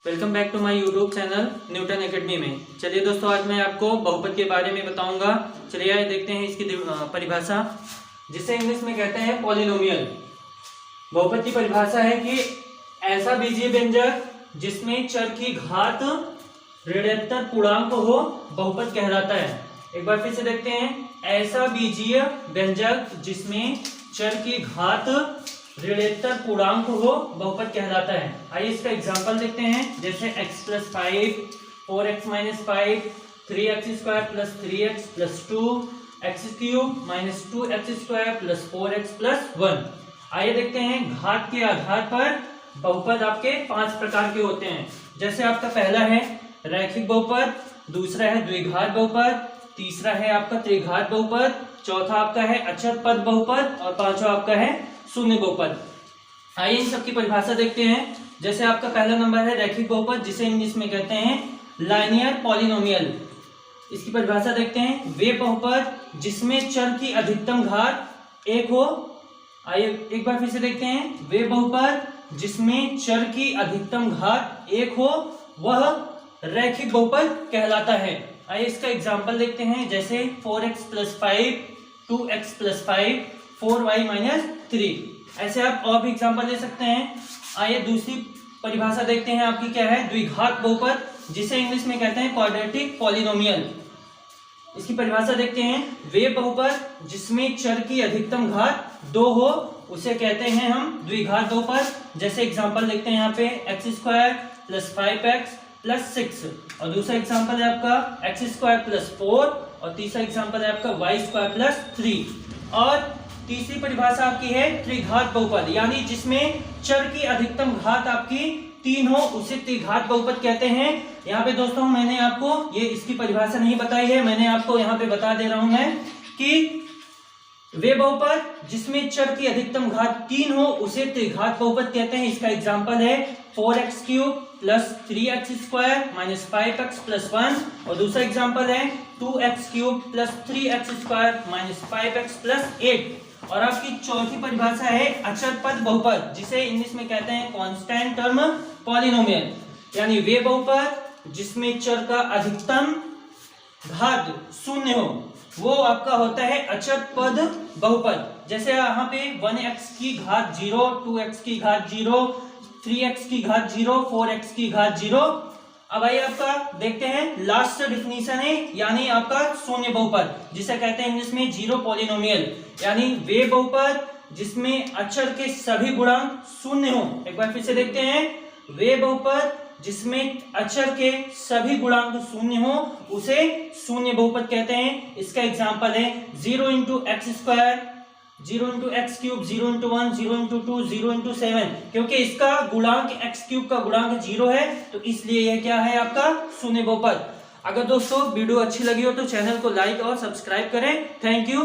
Welcome back to my YouTube channel Newton academy में। चलिए दोस्तों, आज मैं आपको बहुपद के बारे में बताऊंगा। चलिए आइए देखते हैं इसकी परिभाषा, जिसे इंग्लिश में कहते हैं पॉलिनोमियल। बहुपद की परिभाषा है कि ऐसा बीजीय व्यंजक जिसमें चर की घात ऋणात्मक पूर्णांक हो बहुपद कहलाता है। एक बार फिर से देखते हैं, ऐसा बीजीय व्यंजक जिसमें चर की घात ऋणात्मक पूर्णांक हो बहुपद कहलाता है। आइए इसका एग्जांपल देखते हैं, जैसे x + 5, 4x - 5, 3x² + 3x + 2, x³ - 2x² + 4x + 1। आइए देखते हैं, घात के आधार पर बहुपद आपके 5 प्रकार के होते हैं। जैसे आपका पहला है रैखिक बहुपद, दूसरा है द्विघात बहुपद, तीसरा है आपका त्रिघात बहुपद, चौथा आपका है अचर पद बहुपद और पांचवा आपका है शून्य बहुपद। आइए इन सबकी परिभाषा देखते हैं। जैसे आपका पहला नंबर है रैखिक बहुपद, जिसे इंग्लिश में कहते हैं लाइनियर पॉलिनोमियल। इसकी परिभाषा देखते हैं, वे बहुपद जिसमें चर की अधिकतम घात 1 हो। आइए एक बार फिर से देखते हैं, वे बहुपद जिसमें चर की अधिकतम घात 1 हो वह रैखिक बहुपद कहलाता है। आइए इसका एग्जाम्पल देखते हैं, जैसे 4x + 5, 2x + 5, 4y - 3। ऐसे आप और भी एग्जाम्पल दे सकते हैं। आइए दूसरी परिभाषा देखते हैं, आपकी क्या है द्विघात बहुपद, जिसे इंग्लिश में कहते हैं क्वाड्रेटिक पॉलिनोमियल। इसकी परिभाषा देखते हैं, वे बहुपद जिसमें चर की अधिकतम घात 2 हो उसे कहते हैं हम द्विघात बहुपद। जैसे एग्जाम्पल देखते हैं यहाँ पे x² + 5x + 6, और दूसरा एग्जाम्पल है आपका x² + 4, और तीसरा एग्जाम्पल है आपका y² + 3। और तीसरी परिभाषा आपकी है त्रिघात बहुपद, यानी जिसमें चर की अधिकतम घात आपकी 3 हो उसे त्रिघात बहुपद कहते हैं। यहाँ पे दोस्तों मैंने आपको ये इसकी परिभाषा नहीं बताई है, मैंने आपको यहाँ पे बता दे रहा हूं मैं कि वे बहुपद जिसमें चर की अधिकतम घात 3 हो उसे त्रिघात बहुपद कहते हैं। इसका एग्जाम्पल है 4x³ + 3x² - 5x + 1, और दूसरा एग्जाम्पल है 2x³ + 3x² - 5x + 8। और आपकी चौथी परिभाषा है अचर पद बहुपद, जिसे इंग्लिश में कहते हैं कांस्टेंट टर्म पॉलिनोमियल, यानी वे बहुपद जिसमें चर का अधिकतम घात 0 हो वो आपका होता है अचर पद बहुपद। जैसे यहाँ पे 1x की घात 0, 2x की घात 0, 3x की घात 0, 4x की घात 0। अब आइए आपका देखते हैं लास्ट डिफिनीशन है, यानी आपका शून्य बहुपद, जिसे कहते हैं इंग्लिश में जीरो पॉलिनोमियल, यानी वे बहुपद जिसमें अचर के सभी गुणांक 0 हो। एक बार फिर से देखते हैं, वे बहुपद जिसमें अचर के सभी गुणांक 0 हो उसे शून्य बहुपद कहते हैं। इसका एग्जांपल है 0 × x², 0 × x³ 0 × 1, 0 × 2, 0 × 7। क्योंकि इसका गुणांक x³ का गुणांक 0 है तो इसलिए यह क्या है आपका शून्य बहुपद। अगर दोस्तों वीडियो अच्छी लगी हो तो चैनल को लाइक और सब्सक्राइब करें। Thank you.